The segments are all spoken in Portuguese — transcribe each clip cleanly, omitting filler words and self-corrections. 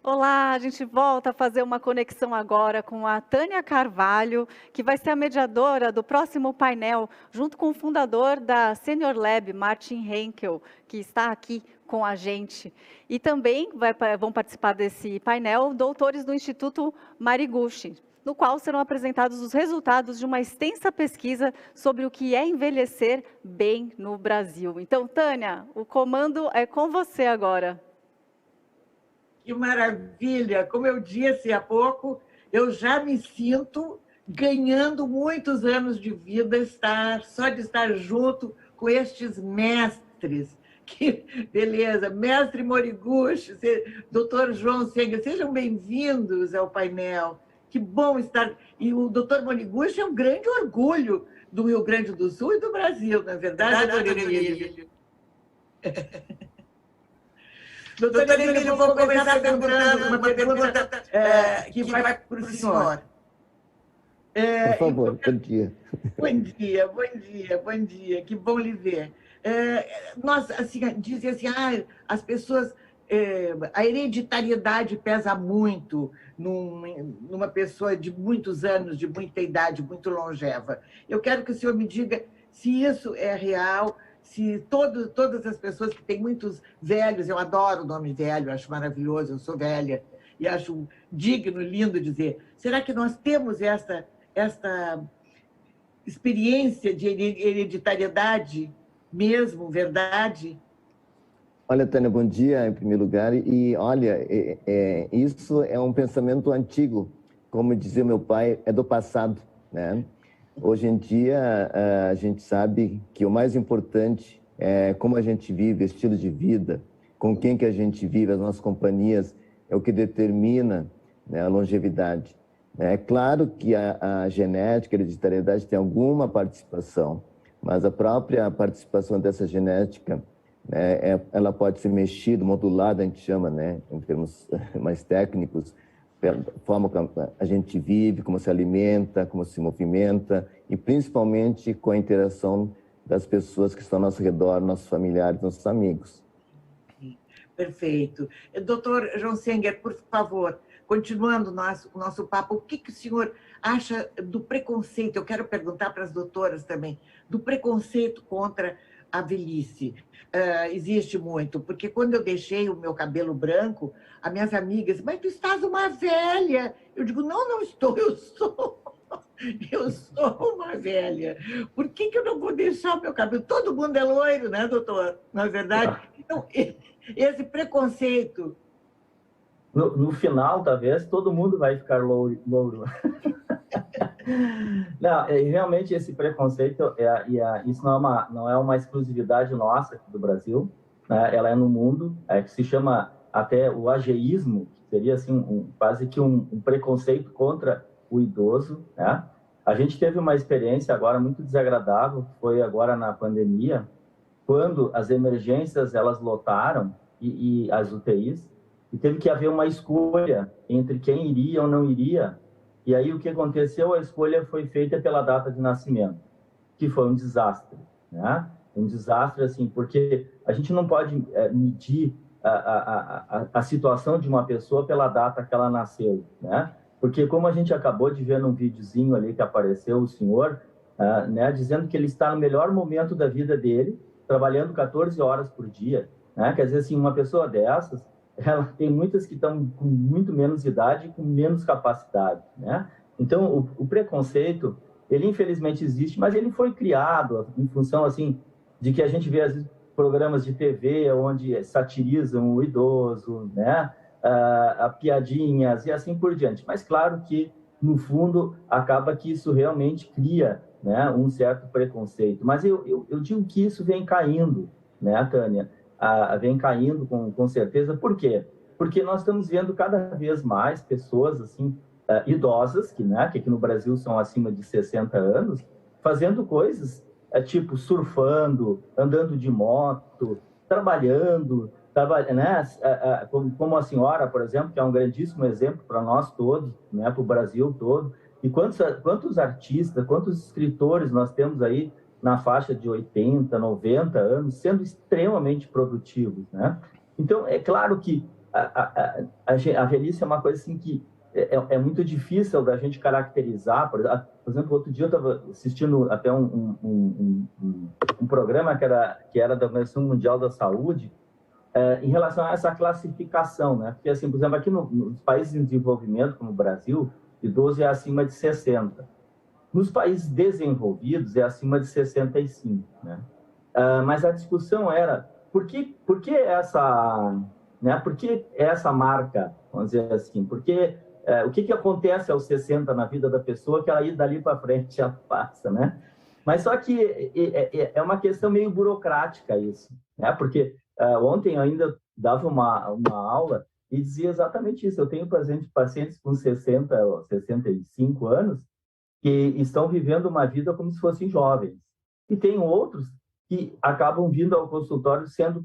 Olá, a gente volta a fazer uma conexão agora com a Tânia Carvalho, que vai ser a mediadora do próximo painel, junto com o fundador da Senior Lab, Martin Henkel, que está aqui com a gente. E também vão participar desse painel doutores do Instituto Mariguchi, no qual serão apresentados os resultados de uma extensa pesquisa sobre o que é envelhecer bem no Brasil. Então, Tânia, o comando é com você agora. Que maravilha! Como eu disse há pouco, eu já me sinto ganhando muitos anos de vida só de estar junto com estes mestres. Que beleza! Mestre Moriguchi, doutor João Senga, sejam bem-vindos ao painel. Que bom estar... E o doutor Moriguchi é um grande orgulho do Rio Grande do Sul e do Brasil, não é verdade, doutor Emílio? Doutor Emílio, eu vou começar perguntando uma pergunta que vai para o senhor. Por favor, bom dia. Bom dia, que bom lhe ver. Nós, assim, dizem assim, as pessoas, a hereditariedade pesa muito numa pessoa de muitos anos, de muita idade, muito longeva. Eu quero que o senhor me diga se isso é real, se todas as pessoas que têm muitos velhos, eu adoro o nome velho, acho maravilhoso, eu sou velha, e acho digno, lindo dizer, será que nós temos esta experiência de hereditariedade mesmo, verdade? Olha, Tânia, bom dia, em primeiro lugar. E, olha, isso é um pensamento antigo, como dizia meu pai, é do passado, né? Hoje em dia, a gente sabe que o mais importante é como a gente vive, estilo de vida, com quem que a gente vive, as nossas companhias, é o que determina, né, a longevidade. É claro que a genética, a hereditariedade tem alguma participação, mas a própria participação dessa genética, né, ela pode ser mexida, modulada, a gente chama, né, em termos mais técnicos, pela forma como a gente vive, como se alimenta, como se movimenta, e principalmente com a interação das pessoas que estão ao nosso redor, nossos familiares, nossos amigos. Perfeito. Doutor João Senga, por favor, continuando o nosso papo, o que o senhor acha do preconceito? Eu quero perguntar para as doutoras também, do preconceito contra a velhice. Existe muito, porque quando eu deixei o meu cabelo branco, as minhas amigas, mas tu estás uma velha. Eu digo, não estou, eu sou uma velha. Por que eu não vou deixar o meu cabelo? Todo mundo é loiro, né, doutor? Na verdade. Então, esse preconceito. No final, talvez, todo mundo vai ficar louro. Não, realmente esse preconceito, isso não é uma exclusividade nossa aqui do Brasil, né? Ela é no mundo, que se chama até o ageísmo, que seria assim, quase que um preconceito contra o idoso, né? A gente teve uma experiência agora muito desagradável, que foi agora na pandemia, quando as emergências elas lotaram e as UTIs, e teve que haver uma escolha entre quem iria ou não iria. E aí o que aconteceu? A escolha foi feita pela data de nascimento, que foi um desastre, né? Um desastre, assim, porque a gente não pode medir a situação de uma pessoa pela data que ela nasceu, né? Porque como a gente acabou de ver num videozinho ali que apareceu o senhor, né, dizendo que ele está no melhor momento da vida dele, trabalhando 14 horas por dia, né? Quer dizer, assim, uma pessoa dessas, ela tem muitas que estão com muito menos idade e com menos capacidade, né? Então, o preconceito, ele infelizmente existe, mas ele foi criado em função, assim, de que a gente vê, às vezes, programas de TV onde satirizam o idoso, né? Piadinhas e assim por diante. Mas, claro que, no fundo, acaba que isso realmente cria, né, um certo preconceito. Mas eu digo que isso vem caindo, né, Tânia? Vem caindo com certeza. Por quê? Porque nós estamos vendo cada vez mais pessoas assim, idosas, que aqui no Brasil são acima de 60 anos, fazendo coisas tipo surfando, andando de moto, trabalhando, né? Como a senhora, por exemplo, que é um grandíssimo exemplo para nós todos, né? Para o Brasil todo. E quantos artistas, quantos escritores nós temos aí na faixa de 80, 90 anos, sendo extremamente produtivos, né? Então, é claro que a velhice é uma coisa assim que é muito difícil da gente caracterizar. Por exemplo, outro dia eu estava assistindo até um programa que era da Organização Mundial da Saúde, em relação a essa classificação, né? Porque, assim, por exemplo, aqui nos países em desenvolvimento, como o Brasil, idoso é acima de 60. Nos países desenvolvidos é acima de 65, né? Mas a discussão era por que essa, né? Por que essa marca, vamos dizer assim? Porque o que acontece aos 60 na vida da pessoa que ela ir dali para frente já passa, né? Mas só que é uma questão meio burocrática isso, né? Porque ontem eu ainda dava uma aula e dizia exatamente isso. Eu tenho pacientes com 60 ou 65 anos que estão vivendo uma vida como se fossem jovens. E tem outros que acabam vindo ao consultório sendo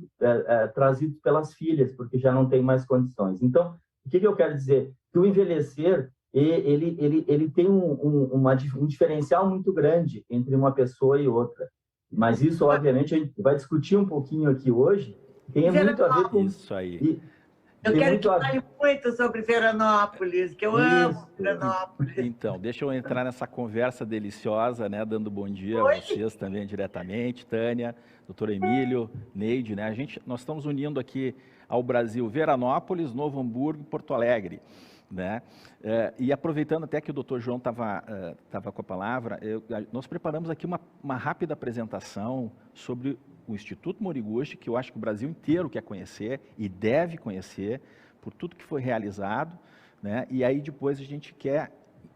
trazidos pelas filhas, porque já não tem mais condições. Então, o que eu quero dizer? Que o envelhecer, ele tem um diferencial muito grande entre uma pessoa e outra. Mas isso, obviamente, a gente vai discutir um pouquinho aqui hoje, tem muito a ver com... Isso aí. Eu quero que fale muito sobre Veranópolis, que eu amo Veranópolis. Então, deixa eu entrar nessa conversa deliciosa, né? Dando bom dia a vocês também diretamente, Tânia, doutor Emílio, Neide, né? Nós estamos unindo aqui ao Brasil Veranópolis, Novo Hamburgo e Porto Alegre, né? E aproveitando até que o doutor João estava com a palavra, nós preparamos aqui uma rápida apresentação sobre o Instituto Moriguchi, que eu acho que o Brasil inteiro quer conhecer e deve conhecer por tudo que foi realizado, né? E aí depois a gente quer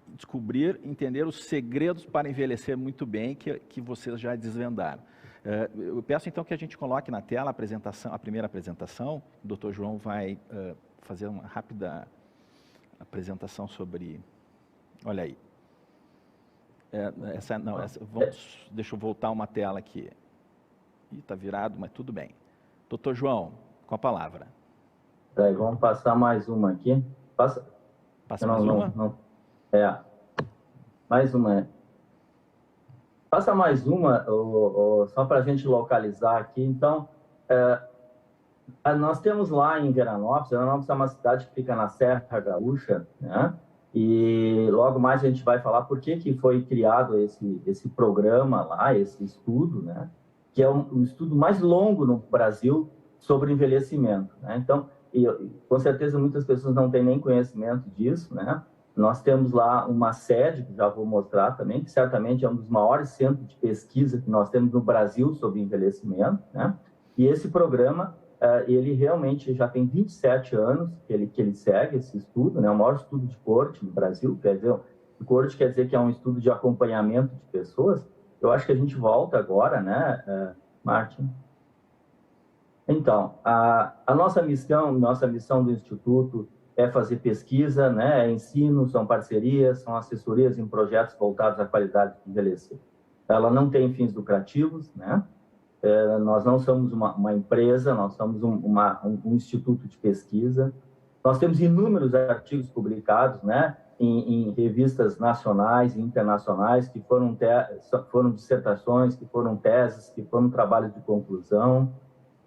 descobrir, entender os segredos para envelhecer muito bem que vocês já desvendaram. Eu peço então que a gente coloque na tela a primeira apresentação. O doutor João vai fazer uma rápida apresentação sobre... Olha aí. Deixa eu voltar uma tela aqui. Está virado, mas tudo bem. Doutor João, com a palavra. Aí, vamos passar mais uma aqui. Passa mais uma? Não. Mais uma. Passa mais uma, só para a gente localizar aqui. Então, nós temos lá em Veranópolis é uma cidade que fica na Serra Gaúcha, né? E logo mais a gente vai falar por que foi criado esse programa lá, esse estudo, né? Que é o estudo mais longo no Brasil sobre envelhecimento, né? Então, com certeza muitas pessoas não têm nem conhecimento disso, né? Nós temos lá uma sede, que já vou mostrar também, que certamente é um dos maiores centros de pesquisa que nós temos no Brasil sobre envelhecimento, né? E esse programa, ele realmente já tem 27 anos que ele segue esse estudo, né? O maior estudo de coorte no Brasil, quer dizer, o coorte quer dizer que é um estudo de acompanhamento de pessoas. Eu acho que a gente volta agora, né, Martin? Então, a nossa missão do Instituto é fazer pesquisa, né, é ensino, são parcerias, são assessorias em projetos voltados à qualidade de envelhecer. Ela não tem fins lucrativos, né? Nós não somos uma empresa, nós somos um instituto de pesquisa. Nós temos inúmeros artigos publicados, né, em revistas nacionais e internacionais, que foram dissertações, que foram teses, que foram trabalhos de conclusão.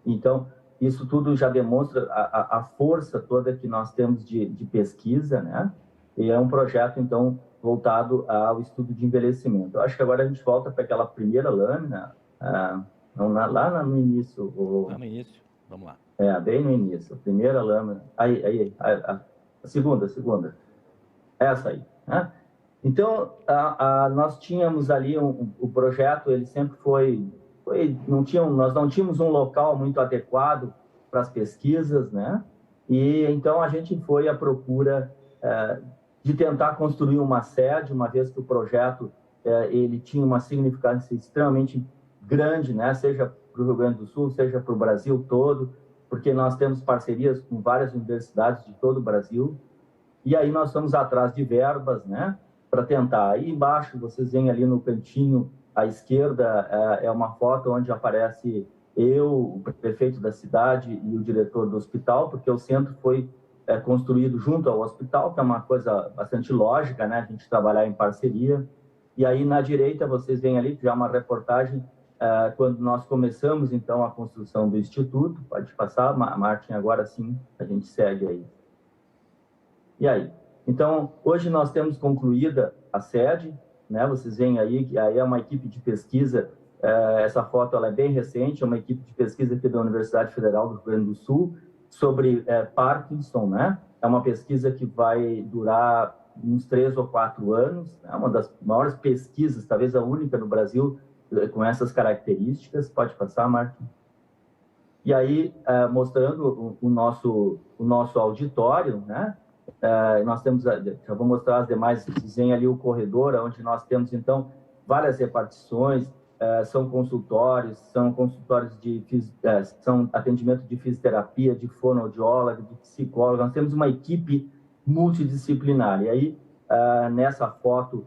Então, isso tudo já demonstra a força toda que nós temos de pesquisa, né? E é um projeto, então, voltado ao estudo de envelhecimento. Eu acho que agora a gente volta para aquela primeira lâmina, lá no início. Lá no início, vamos lá. Bem no início, a primeira lâmina. A segunda. Essa aí, né? Então, nós tínhamos ali o projeto, ele sempre nós não tínhamos um local muito adequado para as pesquisas, né? E então a gente foi à procura de tentar construir uma sede, uma vez que o projeto ele tinha uma significância extremamente grande, né? Seja para o Rio Grande do Sul, seja para o Brasil todo, porque nós temos parcerias com várias universidades de todo o Brasil. E aí nós estamos atrás de verbas, né, para tentar. Aí embaixo, vocês veem ali no cantinho, à esquerda, é uma foto onde aparece eu, o prefeito da cidade e o diretor do hospital, porque o centro foi construído junto ao hospital, que é uma coisa bastante lógica, né, a gente trabalhar em parceria. E aí na direita, vocês veem ali, que já é uma reportagem, quando nós começamos, então, a construção do Instituto. Pode passar, Martin, agora sim, a gente segue aí. E aí? Então, hoje nós temos concluída a sede, né? Vocês veem aí que aí é uma equipe de pesquisa, essa foto ela é bem recente, é uma equipe de pesquisa aqui da Universidade Federal do Rio Grande do Sul sobre Parkinson, né? É uma pesquisa que vai durar uns 3 ou 4 anos, é uma das maiores pesquisas, talvez a única no Brasil, com essas características. Pode passar, Martin? E aí, mostrando o nosso auditório, né? Nós temos, já vou mostrar as demais, vocês veem ali o corredor, onde nós temos, então, várias repartições, são consultórios são atendimento de fisioterapia, de fonoaudiólogo, de psicólogo. Nós temos uma equipe multidisciplinar. E aí, nessa foto,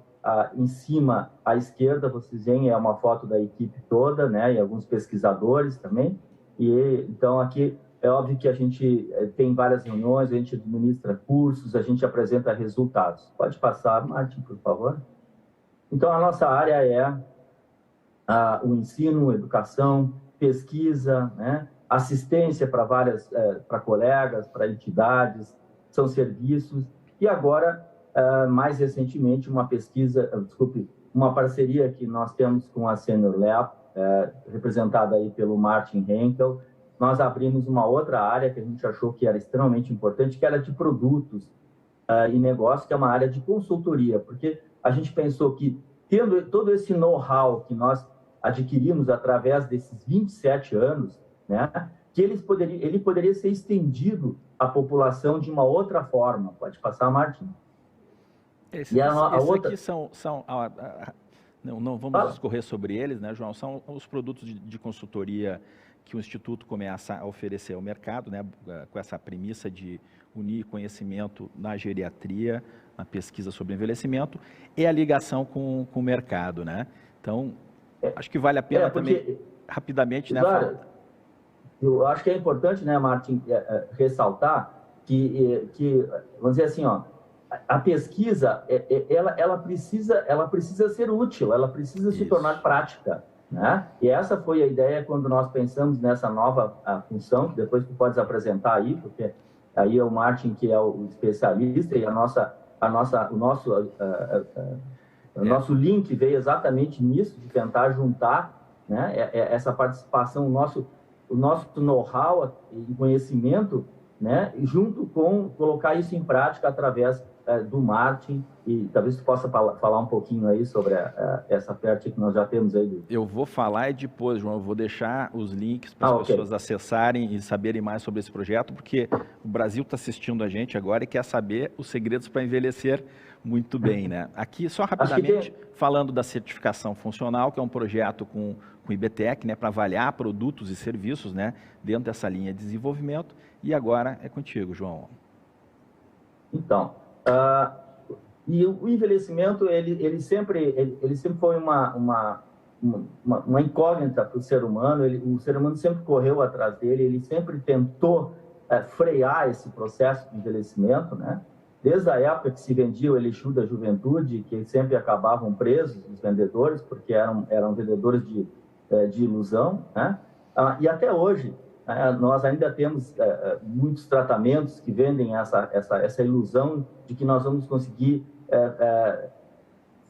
em cima, à esquerda, vocês veem, é uma foto da equipe toda, né? E alguns pesquisadores também. E então, aqui, é óbvio que a gente tem várias reuniões, a gente administra cursos, a gente apresenta resultados. Pode passar, Martin, por favor? Então, a nossa área é o ensino, educação, pesquisa, né? Assistência para para colegas, para entidades, são serviços. E agora, mais recentemente, uma parceria que nós temos com a Senior Lab, representada aí pelo Martin Henkel. Nós abrimos uma outra área que a gente achou que era extremamente importante, que era de produtos e negócios, que é uma área de consultoria, porque a gente pensou que, tendo todo esse know-how que nós adquirimos através desses 27 anos, né, que ele poderia ser estendido à população de uma outra forma. Pode passar, Martin? Não vamos discorrer sobre eles, né, João? São os produtos de consultoria que o Instituto começa a oferecer ao mercado, né, com essa premissa de unir conhecimento na geriatria, na pesquisa sobre envelhecimento, e a ligação com o mercado, né? Então, acho que vale a pena também, rapidamente, né? Claro, eu acho que é importante, né, Martin, ressaltar que, vamos dizer assim, ó, a pesquisa, ela precisa ser útil, ela precisa se tornar prática, né? E essa foi a ideia quando nós pensamos nessa nova função, que depois tu podes apresentar aí, porque aí é o Martin que é o especialista, e o nosso link veio exatamente nisso, de tentar juntar, né, essa participação, o nosso know-how e conhecimento, né, junto com colocar isso em prática através do Martin, e talvez tu possa falar um pouquinho aí sobre essa parte que nós já temos aí. Eu vou falar depois, João, eu vou deixar os links para as pessoas acessarem e saberem mais sobre esse projeto, porque o Brasil está assistindo a gente agora e quer saber os segredos para envelhecer muito bem, né? Aqui, só rapidamente, falando da certificação funcional, que é um projeto com o IBTEC, né, para avaliar produtos e serviços, né, dentro dessa linha de desenvolvimento. E agora é contigo, João. Então, e o envelhecimento, ele sempre foi uma incógnita para o ser humano. O ser humano sempre correu atrás dele, ele sempre tentou frear esse processo de envelhecimento, né? Desde a época que se vendia o Elixir da Juventude, que sempre acabavam presos os vendedores, porque eram vendedores de ilusão, né? E até hoje, nós ainda temos muitos tratamentos que vendem essa ilusão de que nós vamos conseguir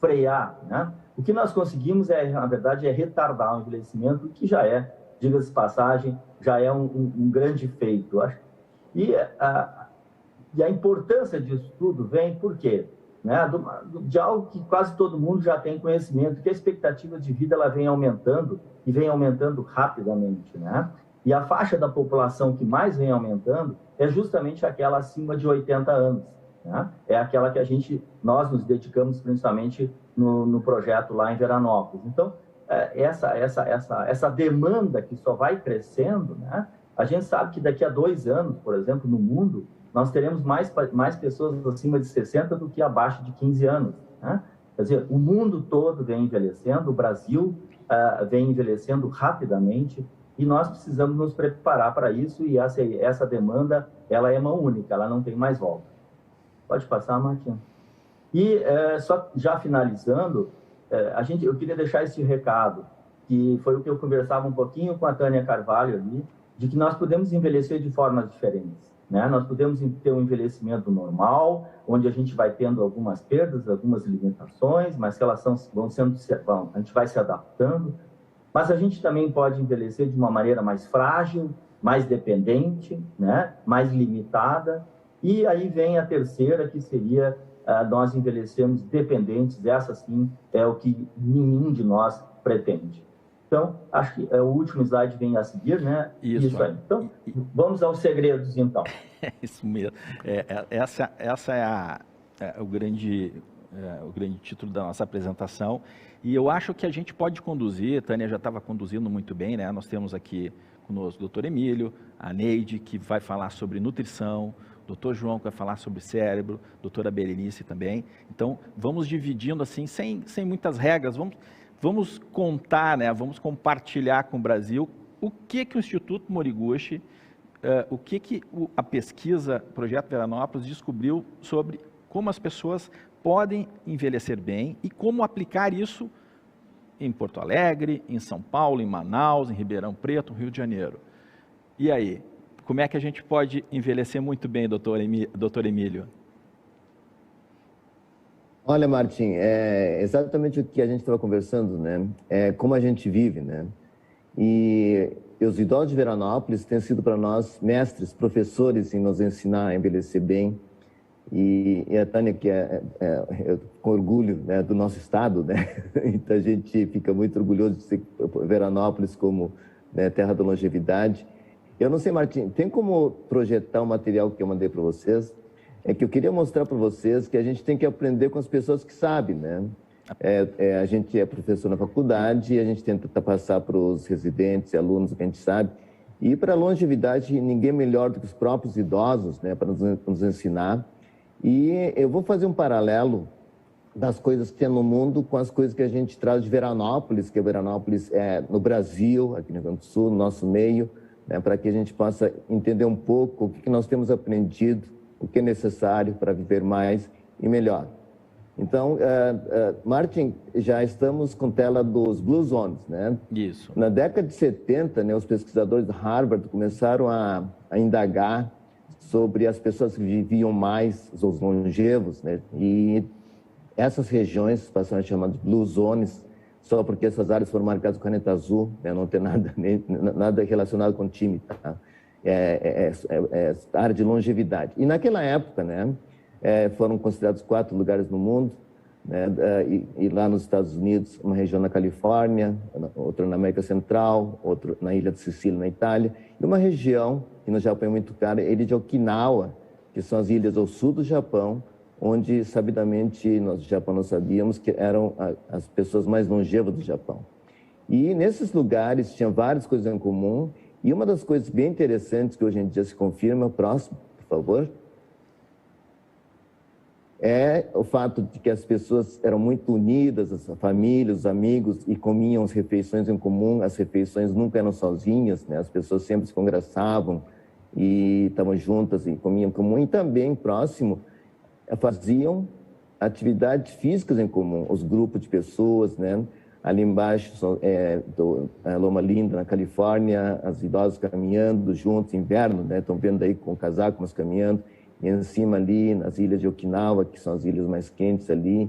frear, né? O que nós conseguimos, na verdade, é retardar o envelhecimento, que já é, diga-se de passagem, já é um grande feito, acho. E a importância disso tudo vem por quê? Né? De algo que quase todo mundo já tem conhecimento, que a expectativa de vida ela vem aumentando, e vem aumentando rapidamente, né? E a faixa da população que mais vem aumentando é justamente aquela acima de 80 anos, né? É aquela que nós nos dedicamos principalmente no projeto lá em Veranópolis. Então, essa demanda que só vai crescendo, né? A gente sabe que daqui a 2 anos, por exemplo, no mundo, nós teremos mais pessoas acima de 60 do que abaixo de 15 anos, né? Quer dizer, o mundo todo vem envelhecendo, o Brasil vem envelhecendo rapidamente, e nós precisamos nos preparar para isso, e essa demanda, ela é mão única, ela não tem mais volta. Pode passar, Martinho. E só já finalizando, eu queria deixar esse recado, que foi o que eu conversava um pouquinho com a Tânia Carvalho ali, de que nós podemos envelhecer de formas diferentes. né? Nós podemos ter um envelhecimento normal, onde a gente vai tendo algumas perdas, algumas limitações, mas que elas a gente vai se adaptando. Mas a gente também pode envelhecer de uma maneira mais frágil, mais dependente, né? Mais limitada. E aí vem a terceira, que seria nós envelhecemos dependentes. Essa, sim, é o que nenhum de nós pretende. Então, acho que o último slide vem a seguir, né? Isso aí. Então, vamos aos segredos, então. É isso mesmo. Essa é o grande título da nossa apresentação. E eu acho que a gente pode conduzir, a Tânia já estava conduzindo muito bem, né? Nós temos aqui conosco o doutor Emílio, a Neide, que vai falar sobre nutrição, o doutor João, que vai falar sobre cérebro, a doutora Berenice também. Então, vamos dividindo assim, sem muitas regras, vamos contar, né? Vamos compartilhar com o Brasil o que o Instituto Moriguchi, a pesquisa Projeto Veranópolis descobriu sobre como as pessoas podem envelhecer bem e como aplicar isso em Porto Alegre, em São Paulo, em Manaus, em Ribeirão Preto, no Rio de Janeiro. E aí, como é que a gente pode envelhecer muito bem, doutor Emílio? Olha, Martim, é exatamente o que a gente estava conversando, né? É como a gente vive, né? E os idosos de Veranópolis têm sido para nós mestres, professores em nos ensinar a envelhecer bem. E a Tânia, que com orgulho, né, do nosso estado, né? Então a gente fica muito orgulhoso de ser Veranópolis como, né, terra da longevidade. Eu não sei, Martim, tem como projetar o material que eu mandei para vocês? É que eu queria mostrar para vocês que a gente tem que aprender com as pessoas que sabem, né? A gente é professor na faculdade e a gente tenta passar para os residentes e alunos o que a gente sabe. E para a longevidade, ninguém melhor do que os próprios idosos, né, para nos ensinar. E eu vou fazer um paralelo das coisas que tem no mundo com as coisas que a gente traz de Veranópolis, que Veranópolis é no Brasil, aqui no Rio Grande do Sul, no nosso meio, né, para que a gente possa entender um pouco o que nós temos aprendido, o que é necessário para viver mais e melhor. Então, Martin, já estamos com tela dos Blue Zones, né? Isso. Na década de 70, né, os pesquisadores de Harvard começaram a indagar sobre as pessoas que viviam mais, os longevos, né? E essas regiões passaram a ser chamadas Blue Zones, só porque essas áreas foram marcadas com caneta azul, né? Não tem nada relacionado com time, tá? Área de longevidade. E naquela época, né, foram considerados 4 lugares no mundo, né, e lá nos Estados Unidos, uma região na Califórnia, outra na América Central, outra na ilha de Sicília, na Itália, e uma região que no Japão é muito cara, a ilha de Okinawa, que são as ilhas ao sul do Japão, onde, sabidamente, nós do Japão não sabíamos que eram as pessoas mais longevas do Japão. E nesses lugares tinha várias coisas em comum, e uma das coisas bem interessantes que hoje em dia se confirma, próximo, por favor, é o fato de que as pessoas eram muito unidas, as famílias, os amigos, e comiam as refeições em comum. As refeições nunca eram sozinhas, né? As pessoas sempre se conversavam e estavam juntas e comiam em comum. E também, próximo, faziam atividades físicas em comum, os grupos de pessoas, né? Ali embaixo, Loma Linda, na Califórnia, as idosas caminhando juntos, inverno, né? Estão vendo aí com o casaco, mas caminhando. E em cima ali, nas ilhas de Okinawa, que são as ilhas mais quentes ali.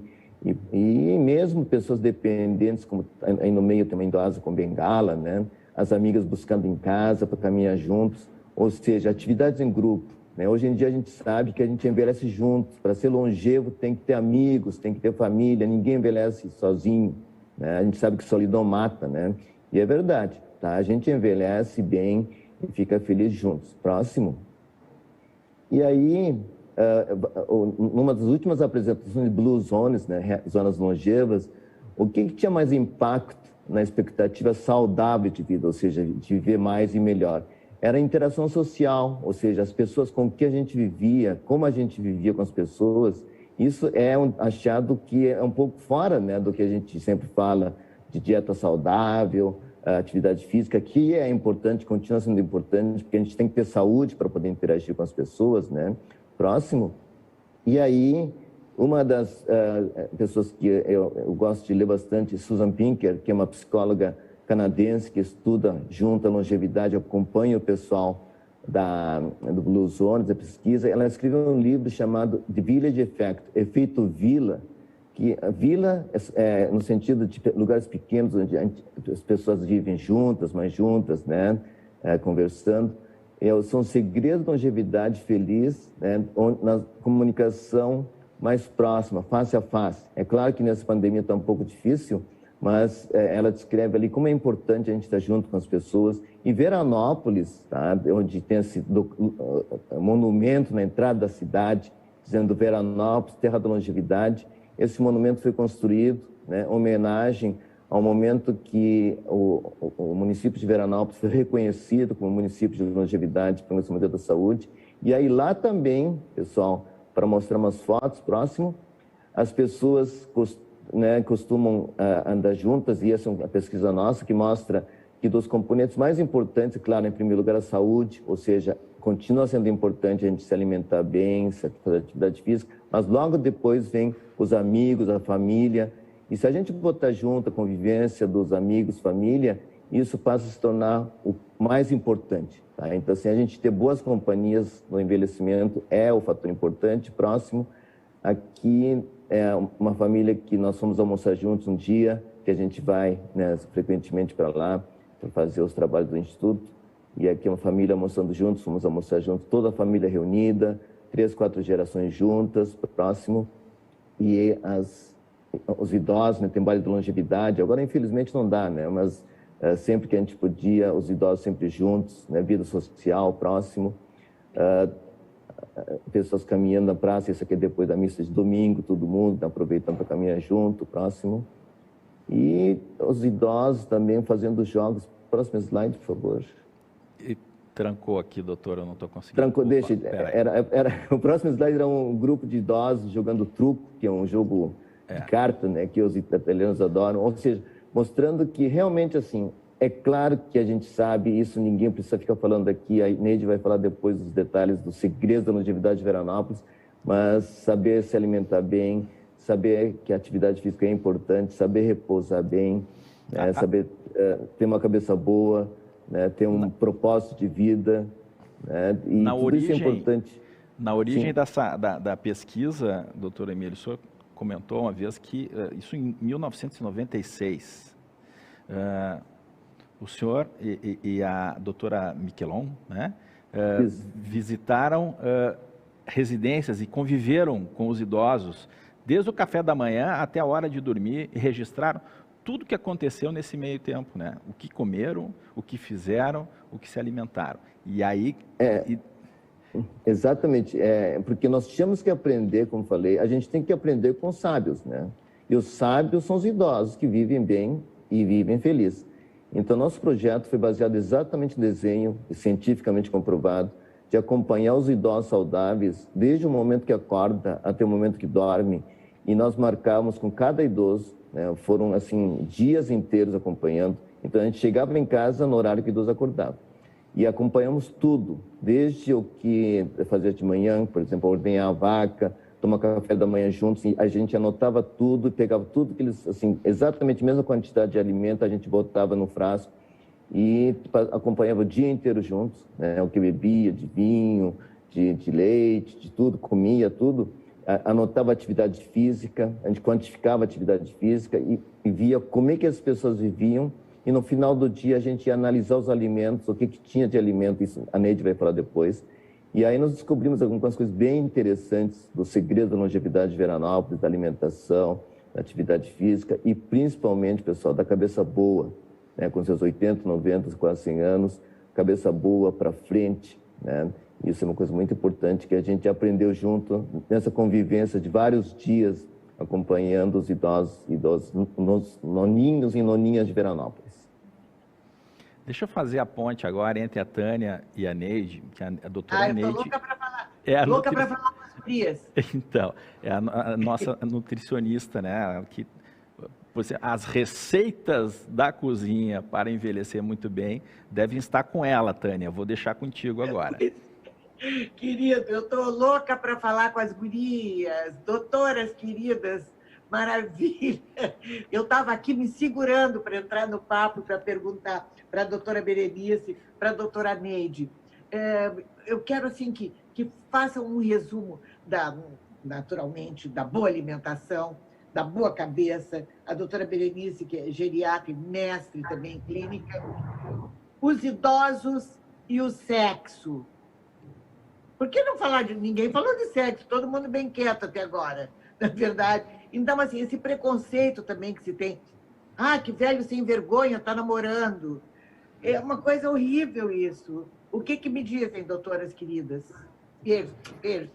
E mesmo pessoas dependentes, como aí no meio tem uma idosa com bengala, né? As amigas buscando em casa para caminhar juntos. Ou seja, atividades em grupo, né? Hoje em dia a gente sabe que a gente envelhece juntos. Para ser longevo tem que ter amigos, tem que ter família. Ninguém envelhece sozinho, né? A gente sabe que solidão mata, né? E é verdade, tá? A gente envelhece bem e fica feliz juntos. Próximo. E aí, numa das últimas apresentações de Blue Zones, né, zonas longevas, o que tinha mais impacto na expectativa saudável de vida, ou seja, de viver mais e melhor? Era a interação social, ou seja, as pessoas com que a gente vivia, como a gente vivia com as pessoas. Isso é achado que é um pouco fora, né, do que a gente sempre fala de dieta saudável, atividade física, que é importante, continua sendo importante, porque a gente tem que ter saúde para poder interagir com as pessoas, né? Próximo. E aí, uma das pessoas que eu gosto de ler bastante, Susan Pinker, que é uma psicóloga canadense que estuda junto à longevidade, acompanha o pessoal do Blue Zones, da pesquisa, ela escreveu um livro chamado The Village Effect, Efeito Vila, que a vila é no sentido de lugares pequenos onde as pessoas vivem juntas, mais juntas, né, conversando. São segredos de longevidade feliz, né, na comunicação mais próxima, face a face. É claro que nessa pandemia está um pouco difícil, mas ela descreve ali como é importante a gente estar junto com as pessoas. Em Veranópolis, tá, onde tem esse monumento na entrada da cidade, dizendo Veranópolis, terra da longevidade, esse monumento foi construído, né, em homenagem ao momento que o município de Veranópolis foi reconhecido como município de longevidade pelo Ministério da Saúde. E aí lá também, pessoal, para mostrar umas fotos próximo, as pessoas costumam andar juntas, e essa é uma pesquisa nossa que mostra que dos componentes mais importantes, claro, em primeiro lugar a saúde, ou seja, continua sendo importante a gente se alimentar bem, fazer atividade física, mas logo depois vem os amigos, a família, e se a gente botar junto a convivência dos amigos, família, isso passa a se tornar o mais importante. Tá? Então, assim, a gente ter boas companhias no envelhecimento é o fator importante. Próximo, aqui é uma família que nós fomos almoçar juntos um dia, que a gente vai, né, frequentemente para lá, para fazer os trabalhos do Instituto. E aqui é uma família almoçando juntos, fomos almoçar juntos, toda a família reunida, 3, 4 gerações juntas, próximo. E os idosos, né, tem baile de longevidade, agora infelizmente não dá, né, mas sempre que a gente podia, os idosos sempre juntos, né, vida social, próximo, pessoas caminhando na praça, isso aqui é depois da missa de domingo, todo mundo aproveitando para caminhar junto, próximo, e os idosos também fazendo jogos. Próximo slide, por favor. E trancou aqui, doutor, eu não estou conseguindo. Trancou, deixa, o próximo slide era um grupo de idosos jogando truco, que é um jogo de carta, né, que os italianos adoram, ou seja, mostrando que realmente, assim, é claro que a gente sabe, isso ninguém precisa ficar falando aqui, a Neide vai falar depois dos detalhes dos segredos da longevidade de Veranópolis, mas saber se alimentar bem, saber que a atividade física é importante, saber repousar bem, né, saber ter uma cabeça boa, né, ter um propósito de vida, né, e tudo isso é importante. Na origem da pesquisa, doutor Emílio, o senhor comentou uma vez que isso em 1996, o senhor e a doutora Miquelon, né, visitaram residências e conviveram com os idosos desde o café da manhã até a hora de dormir e registraram tudo o que aconteceu nesse meio tempo, né? O que comeram, o que fizeram, o que se alimentaram. E aí... Exatamente, porque nós tínhamos que aprender, como falei, a gente tem que aprender com os sábios, né? E os sábios são os idosos que vivem bem e vivem felizes. Então, nosso projeto foi baseado exatamente no desenho, cientificamente comprovado, de acompanhar os idosos saudáveis desde o momento que acorda até o momento que dorme. E nós marcávamos com cada idoso, né? Foram, assim, dias inteiros acompanhando. Então, a gente chegava em casa no horário que o idoso acordava. E acompanhamos tudo, desde o que fazer de manhã, por exemplo, ordenhar a vaca, tomar café da manhã juntos, a gente anotava tudo, pegava tudo que eles, assim, exatamente a mesma quantidade de alimento, a gente botava no frasco e acompanhava o dia inteiro juntos, né, o que bebia, de vinho, de leite, de tudo, comia tudo, anotava a atividade física, a gente quantificava a atividade física e via como é que as pessoas viviam. E no final do dia a gente ia analisar os alimentos, o que tinha de alimento, isso a Neide vai falar depois. E aí nós descobrimos algumas coisas bem interessantes do segredo da longevidade de Veranópolis, da alimentação, da atividade física e principalmente, pessoal, da cabeça boa, né? Com seus 80, 90, quase 100 anos, cabeça boa para frente, né? Isso é uma coisa muito importante que a gente aprendeu junto nessa convivência de vários dias acompanhando os idosos, noninhos e noninhas de Veranópolis. Deixa eu fazer a ponte agora entre a Tânia e a Neide, que a doutora Neide... Eu tô louca para falar. Louca para falar com as frias. Então, é a nossa nutricionista, né? Que, as receitas da cozinha para envelhecer muito bem devem estar com ela, Tânia. Vou deixar contigo agora. Querido, eu estou louca para falar com as gurias, doutoras queridas, maravilha. Eu estava aqui me segurando para entrar no papo, para perguntar para a doutora Berenice, para a doutora Neide. eu quero assim que façam um resumo, naturalmente, da boa alimentação, da boa cabeça, a doutora Berenice, que é geriatra e mestre também em clínica, os idosos e o sexo. Por que não falar de... Ninguém falou de sexo, todo mundo bem quieto até agora, na verdade. Então, assim, esse preconceito também que se tem. Ah, que velho sem vergonha, está namorando. É uma coisa horrível isso. O que me dizem, doutoras queridas? Beijo, beijo.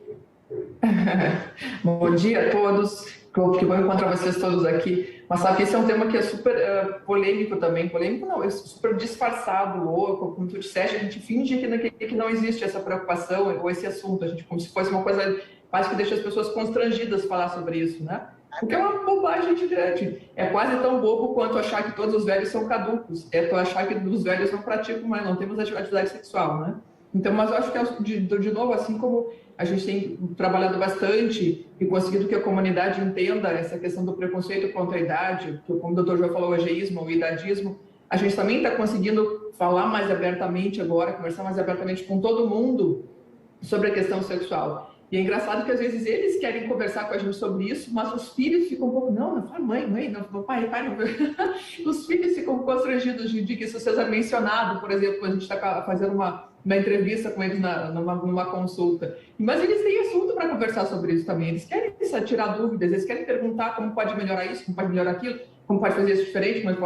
Bom dia a todos, que bom encontrar vocês todos aqui. Mas sabe que esse é um tema que é super polêmico também. Polêmico não, é super disfarçado, louco. Como tu disseste, a gente finge que não existe essa preocupação ou esse assunto. A gente, como se fosse uma coisa quase que deixa as pessoas constrangidas falar sobre isso, né? O que é uma bobagem gigante. É quase tão bobo quanto achar que todos os velhos são caducos. É tu achar que os velhos não praticam mais, não temos atividade sexual, né? Então, mas eu acho que, de novo, assim como a gente tem trabalhado bastante e conseguido que a comunidade entenda essa questão do preconceito contra a idade, que, como o doutor João falou, o ageísmo, o idadismo, a gente também está conseguindo falar mais abertamente agora, conversar mais abertamente com todo mundo sobre a questão sexual. E é engraçado que, às vezes, eles querem conversar com a gente sobre isso, mas os filhos ficam um pouco... Não fala mãe, não, pai, não. Os filhos ficam constrangidos de que isso seja mencionado, por exemplo, quando a gente está fazendo uma entrevista com eles numa consulta. Mas eles têm assunto para conversar sobre isso também. Eles querem tirar dúvidas, eles querem perguntar como pode melhorar isso, como pode melhorar aquilo, como pode fazer isso diferente, mas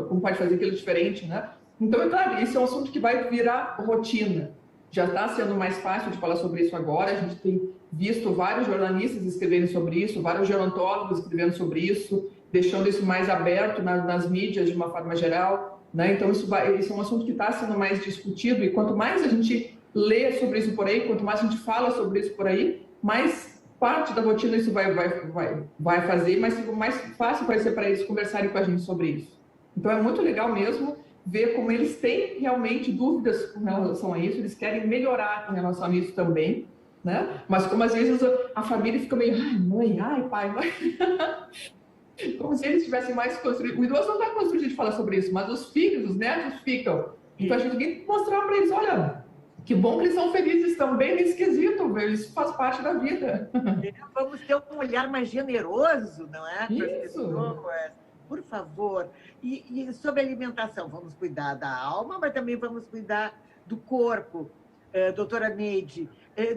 como pode fazer aquilo diferente, né? Então, é claro, esse é um assunto que vai virar rotina. Já está sendo mais fácil de falar sobre isso agora. A gente tem visto vários jornalistas escrevendo sobre isso, vários gerontólogos escrevendo sobre isso, deixando isso mais aberto nas mídias de uma forma geral, né? Então, isso é um assunto que está sendo mais discutido, e quanto mais a gente lê sobre isso por aí, quanto mais a gente fala sobre isso por aí, mais parte da rotina isso vai fazer, mas mais fácil vai ser para eles conversarem com a gente sobre isso. Então, é muito legal mesmo ver como eles têm realmente dúvidas com relação a isso, eles querem melhorar em relação a isso também, né? Mas como às vezes a família fica meio, ai mãe, ai pai, mãe. Como se eles estivessem mais construídos. O idoso não está construído de falar sobre isso, mas os filhos, os netos ficam. Então a gente tem que mostrar para eles, olha, que bom que eles são felizes também nesse quesito, isso faz parte da vida. Vamos ter um olhar mais generoso, não é? Isso. Por favor. E sobre alimentação, vamos cuidar da alma, mas também vamos cuidar do corpo. Doutora Neide,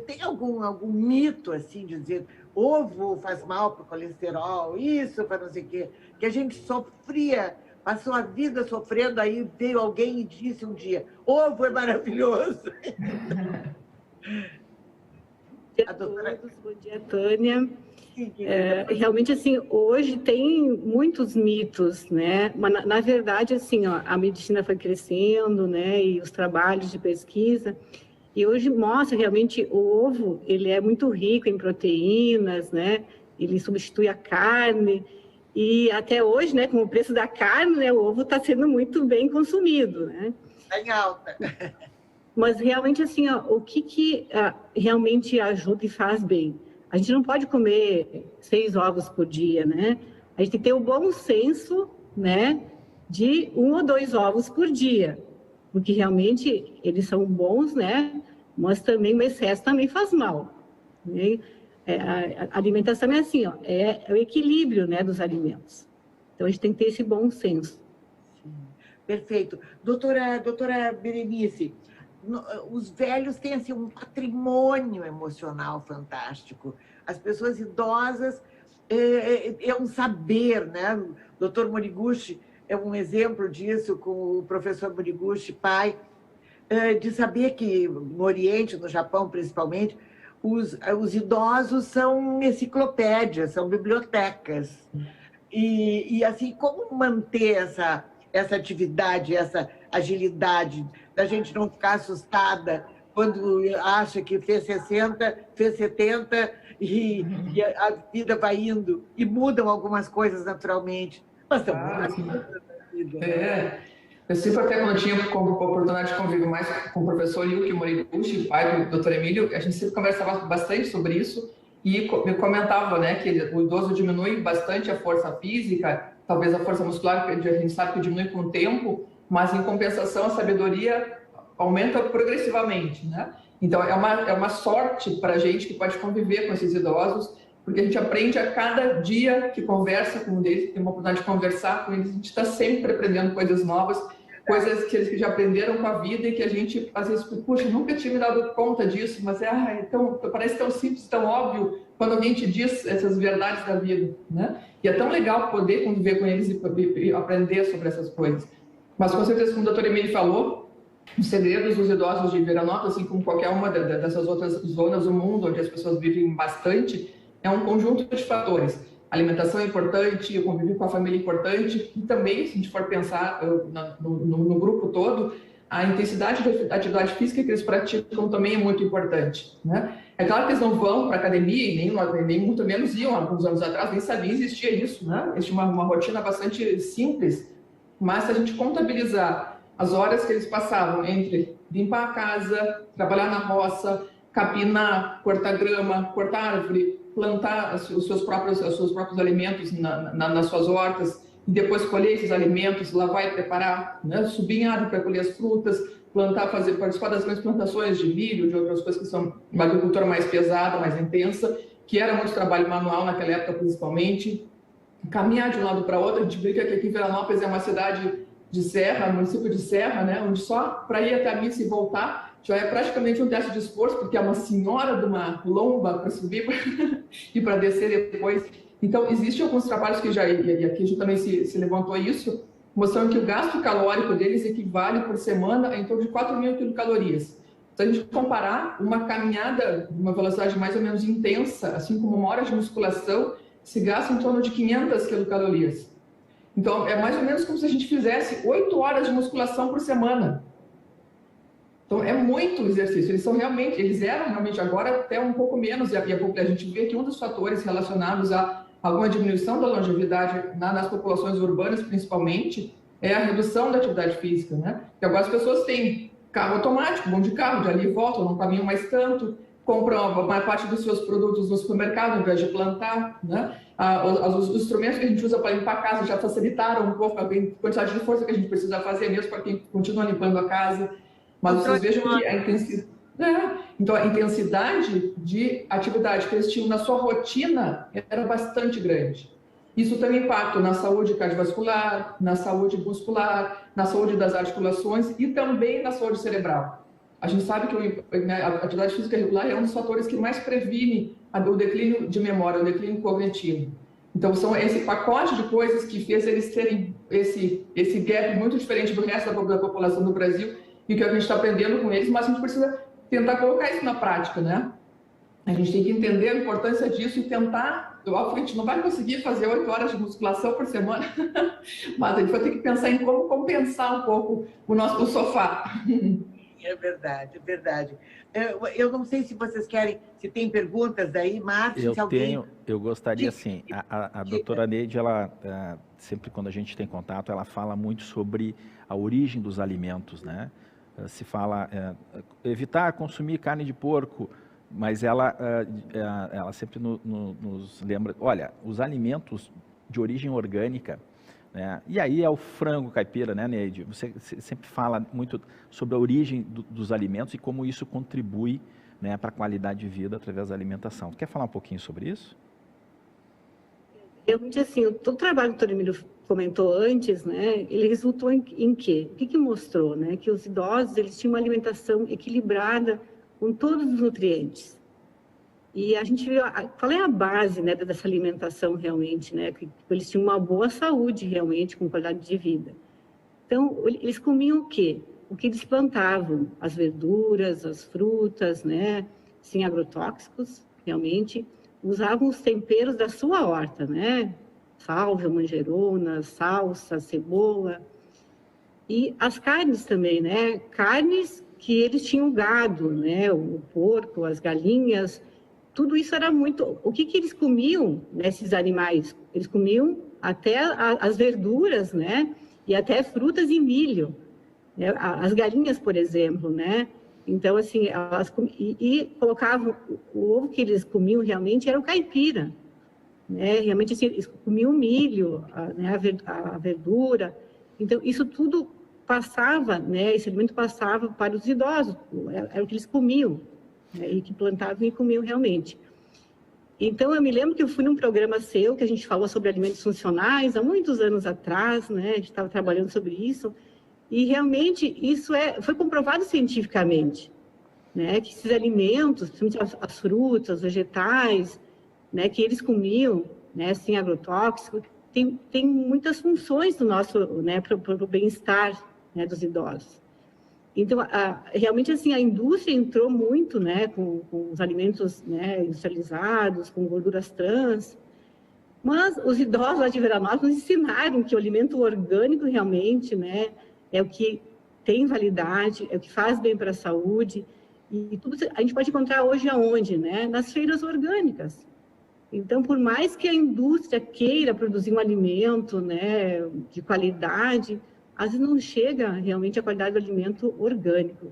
tem algum mito, assim, de dizer ovo faz mal para o colesterol, isso, para não sei o quê, que a gente sofria, passou a vida sofrendo, aí veio alguém e disse um dia, ovo é maravilhoso. Bom dia a todos, bom dia, Tânia. Realmente, assim, hoje tem muitos mitos, né? Mas, na verdade, assim, ó, a medicina foi crescendo, né? E os trabalhos de pesquisa, e hoje mostra realmente o ovo, ele é muito rico em proteínas, né? Ele substitui a carne, e até hoje, né, com o preço da carne, né, o ovo está sendo muito bem consumido, né? Está em alta. Mas realmente, assim, ó, o que realmente ajuda e faz bem? A gente não pode comer 6 ovos por dia, né? A gente tem que ter o bom senso, né, de 1 ou 2 ovos por dia, porque realmente eles são bons, né? Mas também o excesso também faz mal, né? A alimentação é assim, ó, é o equilíbrio, né, dos alimentos. Então a gente tem que ter esse bom senso. Sim, perfeito. Doutora Berenice, os velhos têm assim, um patrimônio emocional fantástico. As pessoas idosas é um saber, né? O doutor Moriguchi é um exemplo disso, com o professor Moriguchi, pai, de saber que no Oriente, no Japão principalmente, os idosos são enciclopédias, são bibliotecas. E assim, como manter essa atividade, essa agilidade, da gente não ficar assustada quando acha que fez 60, fez 70 e a vida vai indo e mudam algumas coisas naturalmente. Mas também a vida. Eu sempre, até quando eu tinha a oportunidade de conviver mais com o professor Yuki Moriguchi, pai do Dr. Emílio, a gente sempre conversava bastante sobre isso e comentava, né, que o idoso diminui bastante a força física, talvez a força muscular, que a gente sabe que diminui com o tempo, mas, em compensação, a sabedoria aumenta progressivamente, né? Então, é uma sorte para a gente que pode conviver com esses idosos, porque a gente aprende a cada dia que conversa com eles, tem uma oportunidade de conversar com eles, a gente está sempre aprendendo coisas novas, coisas que eles já aprenderam com a vida e que a gente, às vezes, puxa, nunca tinha me dado conta disso, mas parece tão simples, tão óbvio, quando alguém te diz essas verdades da vida, né? E é tão legal poder conviver com eles e aprender sobre essas coisas. Mas, com certeza, como o doutor Emílio falou, os segredos dos idosos de Veranópolis, assim como qualquer uma dessas outras zonas do mundo onde as pessoas vivem bastante, é um conjunto de fatores. A alimentação é importante, o convívio com a família é importante, e também, se a gente for pensar no grupo todo, a intensidade da atividade física que eles praticam também é muito importante, né? É claro que eles não vão para a academia, e nem muito menos iam, alguns anos atrás, nem sabia existia isso, né? Existia uma rotina bastante simples, mas se a gente contabilizar as horas que eles passavam entre limpar a casa, trabalhar na roça, capinar, cortar grama, cortar árvore, plantar os seus próprios alimentos nas suas hortas, e depois colher esses alimentos, lavar e preparar, né? Subir em árvore para colher as frutas, plantar, participar das grandes plantações de milho, de outras coisas que são uma agricultura mais pesada, mais intensa, que era muito trabalho manual naquela época principalmente. Caminhar de um lado para outro, a gente brinca que aqui em Veranópolis é uma cidade de serra, município de serra, né, onde só para ir até a missa e voltar já é praticamente um teste de esforço, porque é uma senhora de uma lomba para subir e para descer depois. Então, existem alguns trabalhos que já, e aqui a gente também se levantou isso, mostrando que o gasto calórico deles equivale por semana a em torno de 4.000 quilocalorias. Se a gente comparar uma caminhada, uma velocidade mais ou menos intensa, assim como uma hora de musculação, se gasta em torno de 500 quilocalorias. Então, é mais ou menos como se a gente fizesse 8 horas de musculação por semana. Então, é muito exercício. Eles eram realmente agora até um pouco menos. E a gente vê que um dos fatores relacionados a alguma diminuição da longevidade nas populações urbanas, principalmente, é a redução da atividade física, né? Porque agora as pessoas têm carro automático, vão de carro, de ali e voltam, não caminham mais tanto, compram a maior parte dos seus produtos no supermercado, ao invés de plantar, né? Os instrumentos que a gente usa para limpar a casa já facilitaram um pouco a quantidade de força que a gente precisa fazer, mesmo para quem continua limpando a casa. Mas vocês vejam que a intensidade... Então, a intensidade de atividade que eles tinham na sua rotina era bastante grande. Isso tem impacto na saúde cardiovascular, na saúde muscular, na saúde das articulações e também na saúde cerebral. A gente sabe que a atividade física regular é um dos fatores que mais previne o declínio de memória, o declínio cognitivo. Então, são esse pacote de coisas que fez eles terem esse gap muito diferente do resto da população do Brasil e que a gente está aprendendo com eles, mas a gente precisa tentar colocar isso na prática, né? A gente tem que entender a importância disso e tentar... A gente não vai conseguir fazer 8 horas de musculação por semana, mas a gente vai ter que pensar em como compensar um pouco o sofá. É verdade, é verdade. Eu não sei se vocês querem, se tem perguntas aí, Márcio, se alguém... Eu gostaria, assim, a doutora Neide, ela, sempre quando a gente tem contato, ela fala muito sobre a origem dos alimentos, né? Se fala evitar consumir carne de porco, mas ela sempre nos lembra, olha, os alimentos de origem orgânica, né? E aí é o frango caipira, né, Neide? Você sempre fala muito sobre a origem dos alimentos e como isso contribui, né, para a qualidade de vida através da alimentação. Quer falar um pouquinho sobre isso? Realmente, assim, todo o trabalho que o Dr. Emílio comentou antes, né, ele resultou em quê? O que mostrou? Né? Que os idosos, eles tinham uma alimentação equilibrada com todos os nutrientes. E a gente viu, qual é a base, né, dessa alimentação realmente, né? Que eles tinham uma boa saúde realmente, com qualidade de vida. Então, eles comiam o quê? O que eles plantavam, as verduras, as frutas, né? Sem agrotóxicos, realmente. Usavam os temperos da sua horta, né? Sálvia, manjerona, salsa, cebola. E as carnes também, né? Carnes que eles tinham gado, né? O porco, as galinhas, tudo isso era muito... O que eles comiam, né, esses animais? Eles comiam até as verduras, né? E até frutas e milho. Né? As galinhas, por exemplo, né? Então, assim, elas colocavam... O ovo que eles comiam realmente era o caipira. Né? Realmente, assim, eles comiam milho, né? A verdura. Então, isso tudo passava, né, esse alimento passava para os idosos, era o que eles comiam, né, e que plantavam e comiam realmente. Então, eu me lembro que eu fui num programa seu, que a gente falou sobre alimentos funcionais, há muitos anos atrás, né, a gente estava trabalhando sobre isso, e realmente isso foi comprovado cientificamente, né, que esses alimentos, principalmente as frutas, vegetais, né, que eles comiam, né, sem agrotóxico, tem muitas funções do nosso, né, para o bem-estar, né, dos idosos. Então, realmente, assim, a indústria entrou muito, né, com os alimentos, né, industrializados, com gorduras trans, mas os idosos lá de Veranópolis nos ensinaram que o alimento orgânico realmente, né, é o que tem validade, é o que faz bem para a saúde, e tudo a gente pode encontrar hoje aonde, né, nas feiras orgânicas. Então, por mais que a indústria queira produzir um alimento, né, de qualidade, às vezes não chega realmente à qualidade do alimento orgânico.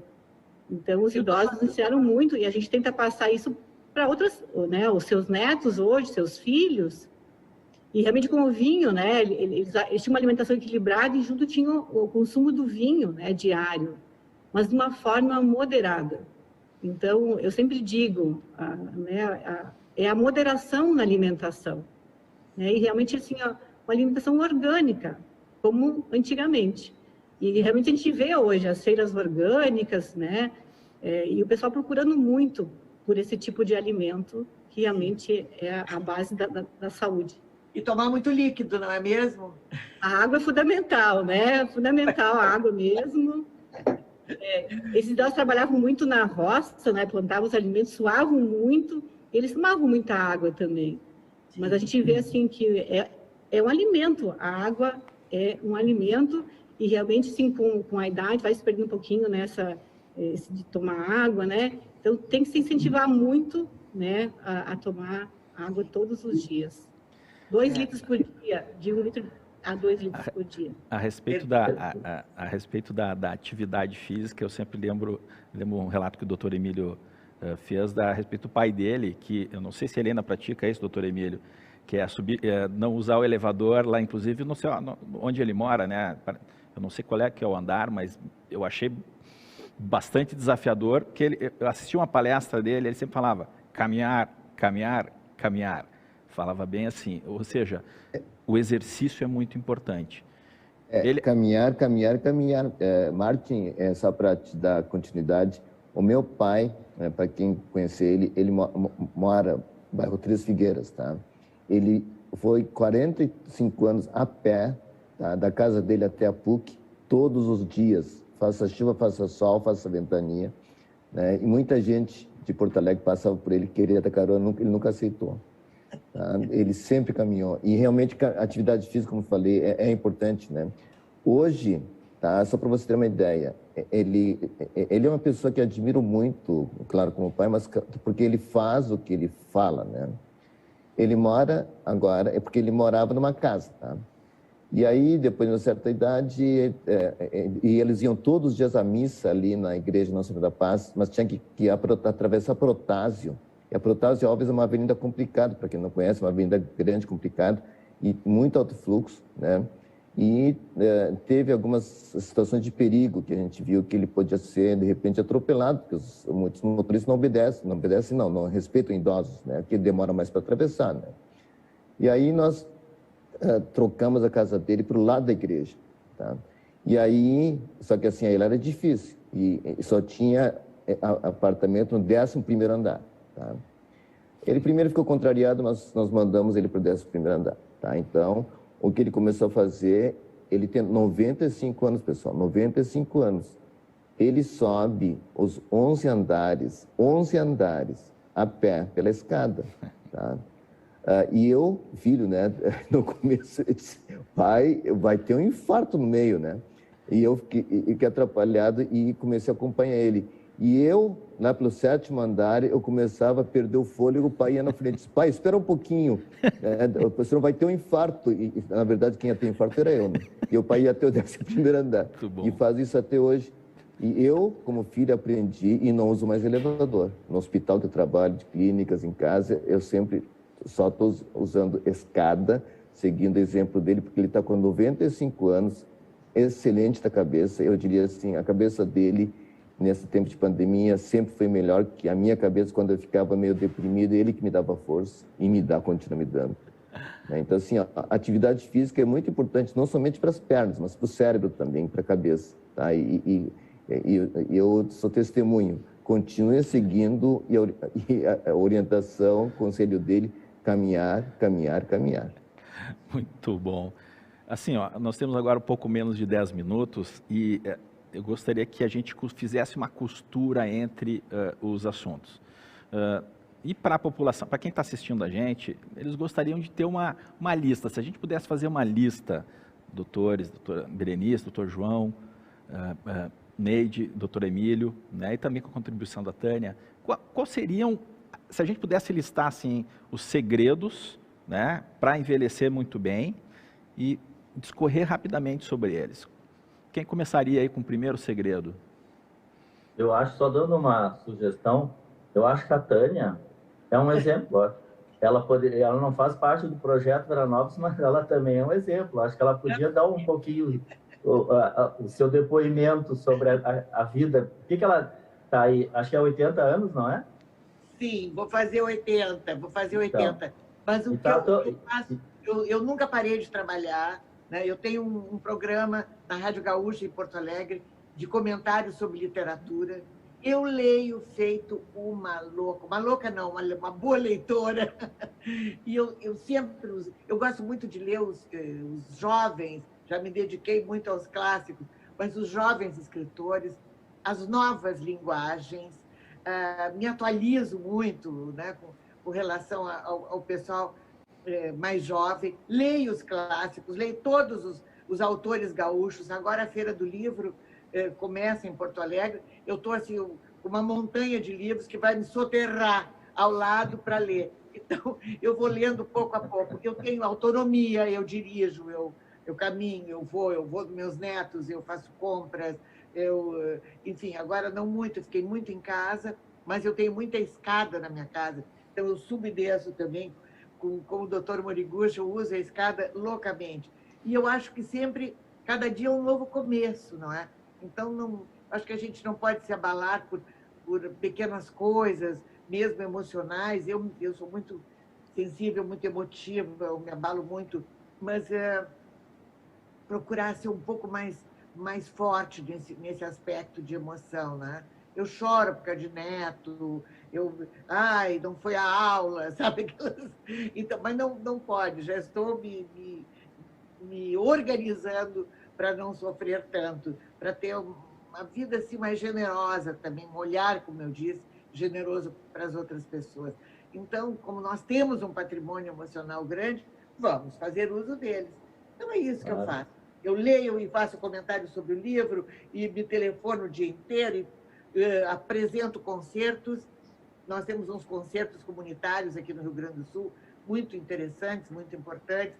Então, os idosos ensinaram muito e a gente tenta passar isso para outras, né, os seus netos hoje, seus filhos. E realmente com o vinho, né, eles tinham uma alimentação equilibrada e junto tinham o consumo do vinho, né, diário, mas de uma forma moderada. Então, eu sempre digo, né, é a moderação na alimentação, né, e realmente assim, uma alimentação orgânica, como antigamente. E realmente a gente vê hoje as feiras orgânicas, né? E o pessoal procurando muito por esse tipo de alimento, que realmente é a base da saúde. E tomar muito líquido, não é mesmo? A água é fundamental, né? Fundamental a água mesmo. Esses idosos trabalhavam muito na roça, né? Plantavam os alimentos, suavam muito, eles tomavam muita água também. Mas a gente vê assim que é um alimento, a água é um alimento e realmente, sim, com a idade vai se perdendo um pouquinho nessa de tomar água, né? Então, tem que se incentivar muito, né, a tomar água todos os dias. 2 litros por dia, de 1 litro a 2 litros por dia. A respeito da atividade física, eu sempre lembro um relato que o doutor Emílio fez a respeito do pai dele, que eu não sei se ele ainda pratica isso, doutor Emílio, que é não usar o elevador lá, inclusive, onde ele mora, né? Eu não sei qual é que é o andar, mas eu achei bastante desafiador, porque eu assisti uma palestra dele, ele sempre falava caminhar, caminhar, caminhar. Falava bem assim, ou seja, o exercício é muito importante. Caminhar, caminhar, caminhar. Martin, só para te dar continuidade, o meu pai, para quem conhecer ele mora no bairro Três Figueiras, tá? Ele foi 45 anos a pé, tá, da casa dele até a PUC, todos os dias, faça chuva, faça sol, faça ventania, né? E muita gente de Porto Alegre passava por ele, queria dar carona, ele nunca aceitou. Tá? Ele sempre caminhou. E realmente a atividade física, como falei, é importante, né? Hoje, tá, só para você ter uma ideia, ele é uma pessoa que admiro muito, claro, como pai, mas porque ele faz o que ele fala, né? Ele mora agora, é porque ele morava numa casa, tá? E aí, depois de uma certa idade, e eles iam todos os dias à missa ali na igreja Nossa Senhora da Paz, mas tinha que atravessar Protásio. E a Protásio Alves é uma avenida complicada, para quem não conhece, uma avenida grande, complicada, e muito alto fluxo, né? E teve algumas situações de perigo que a gente viu que ele podia ser, de repente, atropelado, porque muitos motoristas não respeitam idosos, né? Porque demora mais para atravessar, né? E aí nós trocamos a casa dele para o lado da igreja, tá? E aí, só que assim, aí lá era difícil, e só tinha apartamento no 11º andar, tá? Ele primeiro ficou contrariado, mas nós mandamos ele para o 11º andar, tá? Então, o que ele começou a fazer, ele tem 95 anos, pessoal, 95 anos. Ele sobe os 11 andares a pé pela escada, tá? E eu, filho, né, no começo, eu disse, pai, vai ter um infarto no meio, né? E eu fiquei atrapalhado e comecei a acompanhar ele. E eu, lá pelo 7º andar, eu começava a perder o fôlego, o pai ia na frente, disse, pai, espera um pouquinho, você não vai ter um infarto. E, na verdade, quem ia ter infarto era eu, né? E o pai ia até o 11º andar. E faz isso até hoje. E eu, como filho, aprendi e não uso mais elevador. No hospital que eu trabalho, de clínicas, em casa, eu sempre só estou usando escada, seguindo o exemplo dele, porque ele está com 95 anos, excelente da cabeça. Eu diria assim, a cabeça dele, nesse tempo de pandemia, sempre foi melhor que a minha cabeça quando eu ficava meio deprimido. Ele que me dava força e continua me dando. Então, assim, a atividade física é muito importante, não somente para as pernas, mas para o cérebro também, para a cabeça. Tá? E eu sou testemunho. Continue seguindo a orientação, o conselho dele, caminhar, caminhar, caminhar. Muito bom. Assim, ó, nós temos agora um pouco menos de 10 minutos e eu gostaria que a gente fizesse uma costura entre os assuntos. E para a população, para quem está assistindo a gente, eles gostariam de ter uma lista. Se a gente pudesse fazer uma lista, doutores, doutora Berenice, doutor João, Neide, doutor Emílio, né, e também com a contribuição da Tânia, quais seriam, se a gente pudesse listar assim, os segredos, né, para envelhecer muito bem e discorrer rapidamente sobre eles? Quem começaria aí com o primeiro segredo? Eu acho, só dando uma sugestão, eu acho que a Tânia é um exemplo. Ela não faz parte do projeto Veranópolis, mas ela também é um exemplo. Acho que ela podia dar um pouquinho o seu depoimento sobre a vida. Por que ela está aí? Acho que é 80 anos, não é? Sim, vou fazer 80. Então, mas o que eu faço, eu nunca parei de trabalhar, né? Eu tenho um programa na Rádio Gaúcha, em Porto Alegre, de comentários sobre literatura. Eu leio feito uma louca não, uma boa leitora. E eu sempre, eu gosto muito de ler os jovens, já me dediquei muito aos clássicos, mas os jovens escritores, as novas linguagens, me atualizo muito, né, com relação ao pessoal mais jovem, leio os clássicos, leio todos os autores gaúchos. Agora a Feira do Livro começa em Porto Alegre, eu estou assim, uma montanha de livros que vai me soterrar ao lado para ler. Então, eu vou lendo pouco a pouco. Eu tenho autonomia, eu dirijo, eu caminho, eu vou com meus netos, eu faço compras, enfim, agora não muito, eu fiquei muito em casa, mas eu tenho muita escada na minha casa, então eu subo e desço também, com o doutor Moriguchi, eu uso a escada loucamente. E eu acho que sempre, cada dia é um novo começo, não é? Então, acho que a gente não pode se abalar por pequenas coisas, mesmo emocionais. Eu sou muito sensível, muito emotiva, eu me abalo muito, mas procurar ser um pouco mais forte nesse aspecto de emoção, né? Eu choro por causa de neto, não foi a aula, sabe? Então, mas não pode, já estou me organizando para não sofrer tanto, para ter uma vida assim, mais generosa também, um olhar, como eu disse, generoso para as outras pessoas. Então, como nós temos um patrimônio emocional grande, vamos fazer uso deles. Então, é isso que eu faço. Eu leio e faço comentários sobre o livro, e me telefono o dia inteiro, e apresento concertos. Nós temos uns concertos comunitários aqui no Rio Grande do Sul, muito interessantes, muito importantes,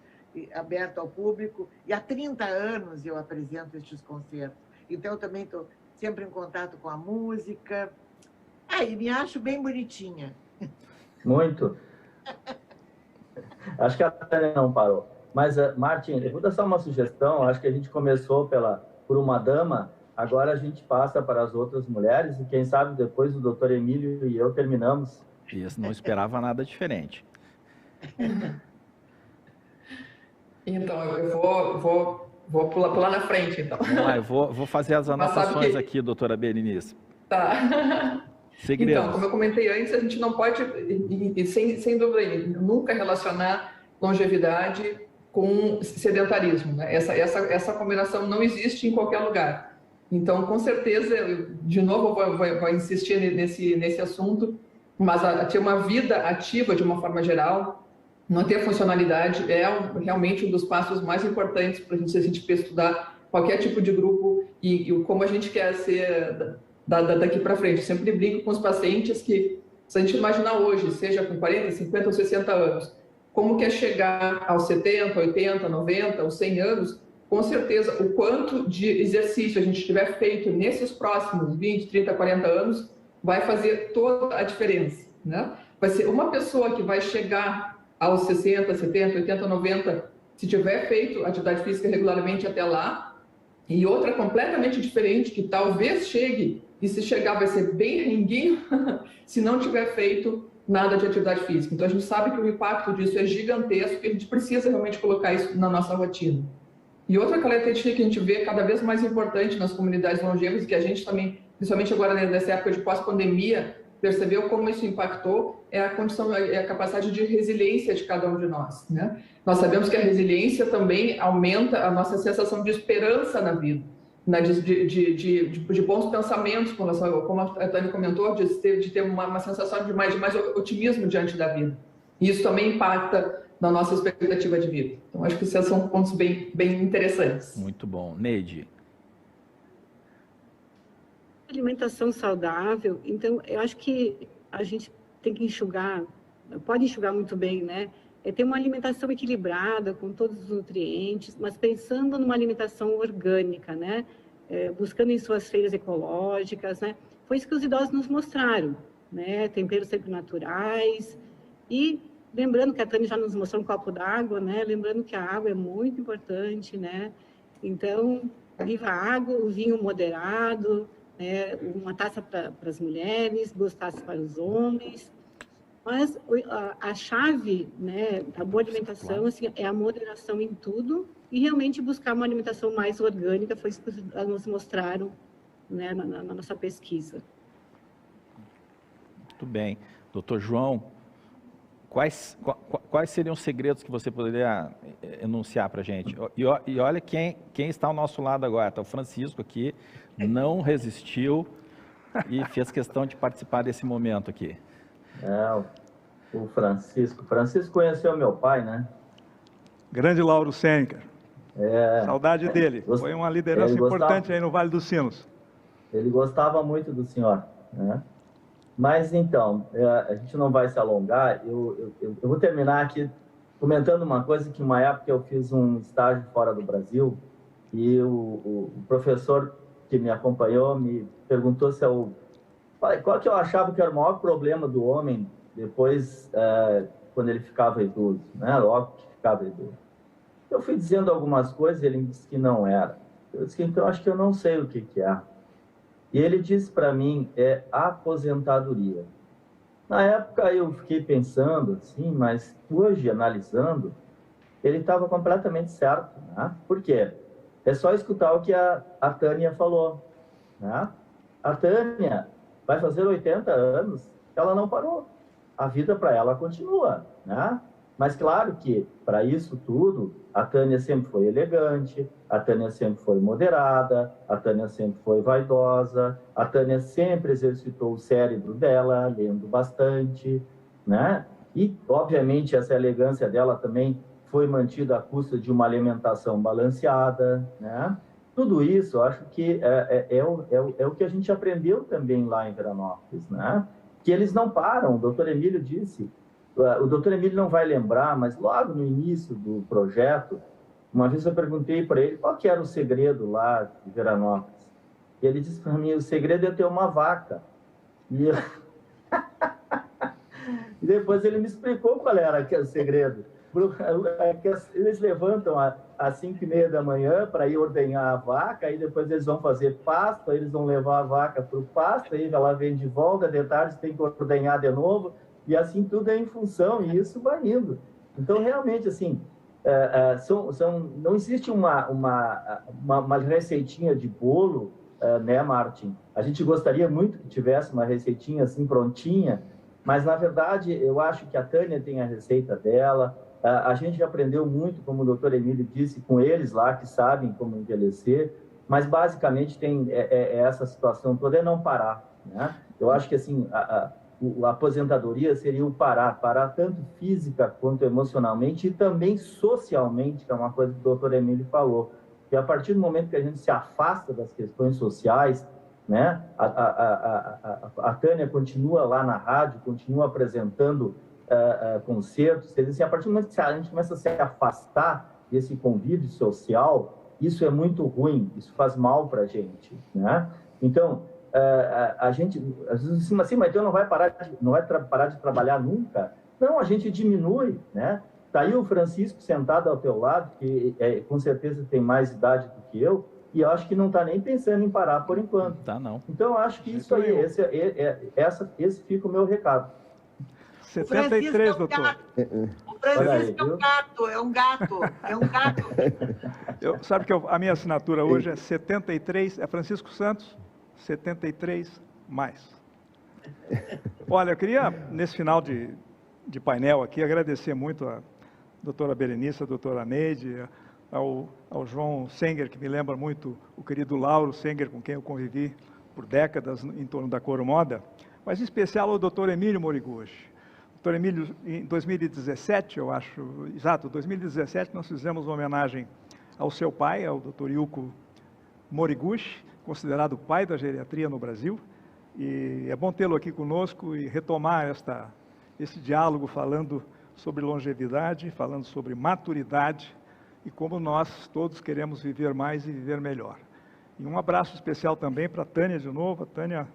aberto ao público, e há 30 anos eu apresento estes concertos. Então, eu também estou sempre em contato com a música. E me acho bem bonitinha. Muito. Acho que a Tânia não parou. Mas, Martin, eu vou dar só uma sugestão. Acho que a gente começou por uma dama, agora a gente passa para as outras mulheres, e quem sabe depois o doutor Emílio e eu terminamos. Isso, não esperava nada diferente. Então, eu vou pular na frente, então. Vamos lá, eu vou fazer as anotações aqui, doutora Berenice. Tá. Segredos. Então, como eu comentei antes, a gente não pode, sem dúvida, nunca relacionar longevidade com sedentarismo, né? Essa combinação não existe em qualquer lugar. Então, com certeza, de novo, eu vou insistir nesse assunto, mas ter uma vida ativa de uma forma geral, manter a funcionalidade é realmente um dos passos mais importantes para a gente estudar qualquer tipo de grupo e como a gente quer ser daqui para frente. Eu sempre brinco com os pacientes que, se a gente imaginar hoje, seja com 40, 50 ou 60 anos, como que é chegar aos 70, 80, 90 ou 100 anos, com certeza o quanto de exercício a gente tiver feito nesses próximos 20, 30, 40 anos vai fazer toda a diferença, né? Vai ser uma pessoa que vai chegar aos 60, 70, 80, 90, se tiver feito atividade física regularmente até lá, E outra completamente diferente, que talvez chegue, e se chegar vai ser bem renguinho, se não tiver feito nada de atividade física. Então, a gente sabe que o impacto disso é gigantesco e a gente precisa realmente colocar isso na nossa rotina. E outra característica que a gente vê cada vez mais importante nas comunidades longevas, que a gente também, principalmente agora nessa época de pós-pandemia, percebeu como isso impactou, é a condição, é a capacidade de resiliência de cada um de nós, né? Nós sabemos que a resiliência também aumenta a nossa sensação de esperança na vida, né? de bons pensamentos, como a Tânia comentou, de ter uma sensação de mais otimismo diante da vida. E isso também impacta na nossa expectativa de vida. Então, acho que esses são pontos bem interessantes. Muito bom. Neide? Alimentação saudável, então, eu acho que a gente tem que enxugar, pode enxugar muito bem, né? É ter uma alimentação equilibrada, com todos os nutrientes, mas pensando numa alimentação orgânica, né? Buscando em suas feiras ecológicas, né? Foi isso que os idosos nos mostraram, né? Temperos sempre naturais e lembrando que a Tânia já nos mostrou um copo d'água, né? Lembrando que a água é muito importante, né? Então, viva a água, o vinho moderado, né? Uma taça para as mulheres, 2 taças para os homens. Mas a chave, né, da boa alimentação assim, é a moderação em tudo e realmente buscar uma alimentação mais orgânica, foi isso que elas nos mostraram, né, na nossa pesquisa. Muito bem. Doutor João, quais seriam os segredos que você poderia enunciar para a gente? E olha quem está ao nosso lado agora. Está o Francisco aqui, não resistiu e fez questão de participar desse momento aqui. O Francisco. Francisco conheceu meu pai, né? Grande Lauro Senker. Saudade dele. Foi uma liderança importante aí no Vale dos Sinos. Ele gostava muito do senhor, né? Mas, então, a gente não vai se alongar. Eu vou terminar aqui comentando uma coisa que, uma época, eu fiz um estágio fora do Brasil e o professor que me acompanhou me perguntou qual que eu achava que era o maior problema do homem depois, quando ele ficava idoso, né? Logo que ficava idoso. Eu fui dizendo algumas coisas e ele me disse que não era. Eu disse que, então, acho que eu não sei o que é. E ele disse para mim, aposentadoria. Na época eu fiquei pensando assim, mas hoje, analisando, ele estava completamente certo, né? Por quê? É só escutar o que a Tânia falou, né? A Tânia vai fazer 80 anos, ela não parou. A vida para ela continua, né? Mas claro que, para isso tudo, a Tânia sempre foi elegante, a Tânia sempre foi moderada, a Tânia sempre foi vaidosa, a Tânia sempre exercitou o cérebro dela, lendo bastante, né? E, obviamente, essa elegância dela também foi mantida à custa de uma alimentação balanceada, né? Tudo isso, eu acho que é o que a gente aprendeu também lá em Veranópolis, né? Que eles não param, o doutor Emílio disse... O doutor Emílio não vai lembrar, mas logo no início do projeto, uma vez eu perguntei para ele qual que era o segredo lá de Veranópolis. E ele disse para mim, o segredo é ter uma vaca. E depois ele me explicou qual era o segredo. Eles levantam às 5h30 da manhã para ir ordenhar a vaca, aí depois eles vão fazer pasto, aí eles vão levar a vaca para o pasto, aí ela vem de volta, de tarde tem que ordenhar de novo, e assim tudo é em função, e isso vai indo. Então, realmente, assim, não existe uma receitinha de bolo, né, Martin? A gente gostaria muito que tivesse uma receitinha assim prontinha, mas, na verdade, eu acho que a Tânia tem a receita dela. A gente aprendeu muito, como o doutor Emílio disse, com eles lá, que sabem como envelhecer, mas, basicamente, tem essa situação toda, é não parar, né? Eu acho que, assim, a aposentadoria seria o parar tanto física quanto emocionalmente e também socialmente, que é uma coisa que o doutor Emílio falou, que a partir do momento que a gente se afasta das questões sociais, né, a Tânia continua lá na rádio, continua apresentando concertos, quer dizer, a partir do momento que a gente começa a se afastar desse convívio social, isso é muito ruim, isso faz mal para a gente, né? Então, a gente, às vezes, assim, mas então não vai parar de trabalhar nunca? Não, a gente diminui, né? Está aí o Francisco sentado ao teu lado, que com certeza tem mais idade do que eu, e eu acho que não está nem pensando em parar por enquanto. Tá, não. Então, eu acho que isso aí, esse fica o meu recado. 73, doutor. O Francisco é um gato. Sabe que a minha assinatura hoje é 73, é Francisco Santos, 73 mais. Olha, eu queria, nesse final de painel aqui, agradecer muito a doutora Berenice, a doutora Neide, ao João Senger, que me lembra muito o querido Lauro Senger, com quem eu convivi por décadas em torno da Coromoda, mas em especial ao doutor Emílio Moriguchi. Doutor Emílio, em 2017, eu acho, exato, 2017, nós fizemos uma homenagem ao seu pai, ao doutor Ilko Moriguchi, considerado o pai da geriatria no Brasil, e é bom tê-lo aqui conosco e retomar esse diálogo falando sobre longevidade, falando sobre maturidade e como nós todos queremos viver mais e viver melhor. E um abraço especial também para a Tânia de novo. A Tânia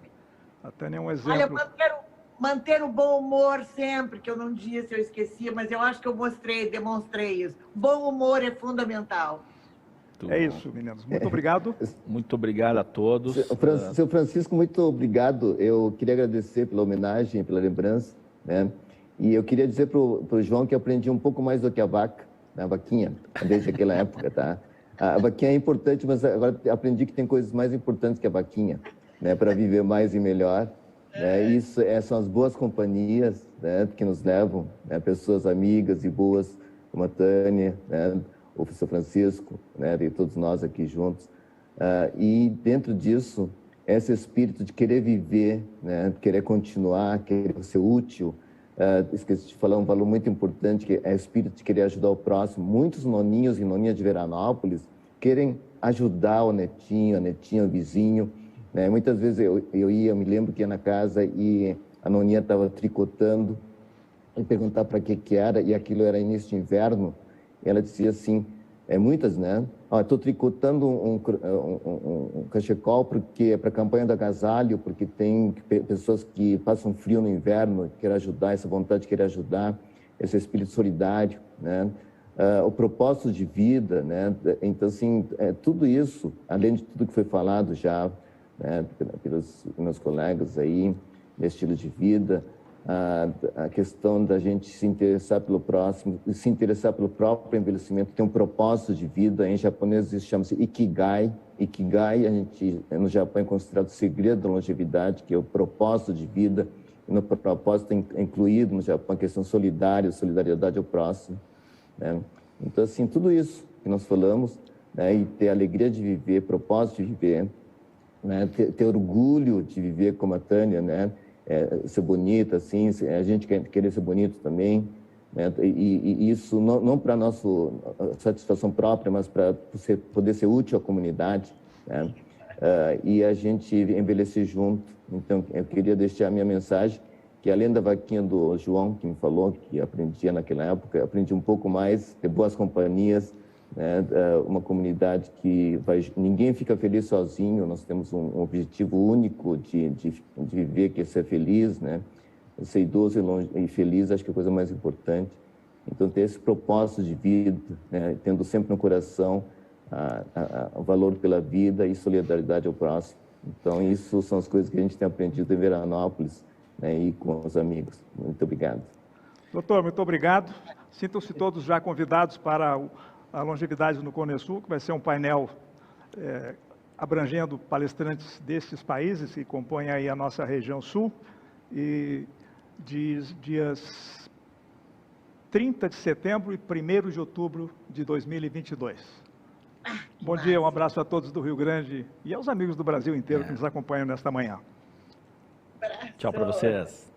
é um exemplo. Olha, manter o bom humor sempre, que eu não disse, eu esquecia, mas eu acho que eu demonstrei isso. Bom humor é fundamental. É isso, meninos. Muito obrigado. Muito obrigado a todos. Seu Francisco, muito obrigado. Eu queria agradecer pela homenagem, pela lembrança, né? E eu queria dizer para o João que eu aprendi um pouco mais do que a vaca, a vaquinha, desde aquela época, tá? A vaquinha é importante, mas agora aprendi que tem coisas mais importantes que a vaquinha, né? Para viver mais e melhor. Isso são as boas companhias, né, que nos levam, né, pessoas amigas e boas, como a Tânia, né, o professor Francisco, né, e todos nós aqui juntos. E dentro disso, esse espírito de querer viver, né, querer continuar, querer ser útil. Esqueci de falar um valor muito importante, que é o espírito de querer ajudar o próximo. Muitos noninhos e noninhas de Veranópolis querem ajudar o netinho, a netinha, o vizinho. Muitas vezes eu me lembro que ia na casa e a noninha estava tricotando e perguntar para que era, e aquilo era início de inverno, e ela dizia assim, muitas, né? Estou tricotando um cachecol porque é para a campanha do agasalho, porque tem pessoas que passam frio no inverno, querem ajudar, essa vontade de querer ajudar, esse espírito solidário, né? O propósito de vida, né? Então, assim, tudo isso, além de tudo que foi falado já, né, pelos meus colegas aí, nesse estilo de vida, a questão da gente se interessar pelo próximo, se interessar pelo próprio envelhecimento, tem um propósito de vida, em japonês isso chama-se Ikigai. Ikigai, no Japão é considerado o segredo da longevidade, que é o propósito de vida, e no propósito incluído no Japão a questão solidária, solidariedade ao próximo, né? Então, assim, tudo isso que nós falamos, né, e ter alegria de viver, propósito de viver, né, ter orgulho de viver como a Tânia, né, ser bonita, assim, a gente querer ser bonito também, né, e isso não para nossa satisfação própria, mas para poder ser útil à comunidade, né, e a gente envelhecer junto. Então, eu queria deixar a minha mensagem, que além da vaquinha do João, que me falou, que aprendia naquela época, aprendi um pouco mais, ter boas companhias, né, uma comunidade que ninguém fica feliz sozinho, nós temos um objetivo único de viver, que é ser feliz, né? Ser idoso e feliz, acho que é a coisa mais importante. Então, ter esse propósito de vida, né, tendo sempre no coração o valor pela vida e solidariedade ao próximo. Então, isso são as coisas que a gente tem aprendido em Veranópolis, né, e com os amigos. Muito obrigado. Doutor, muito obrigado. Sintam-se todos já convidados para a Longevidade no Cone Sul, que vai ser um painel abrangendo palestrantes desses países que compõem aí a nossa região sul, e dias 30 de setembro e 1º de outubro de 2022. Bom dia, um abraço a todos do Rio Grande e aos amigos do Brasil inteiro que nos acompanham nesta manhã. Tchau para vocês.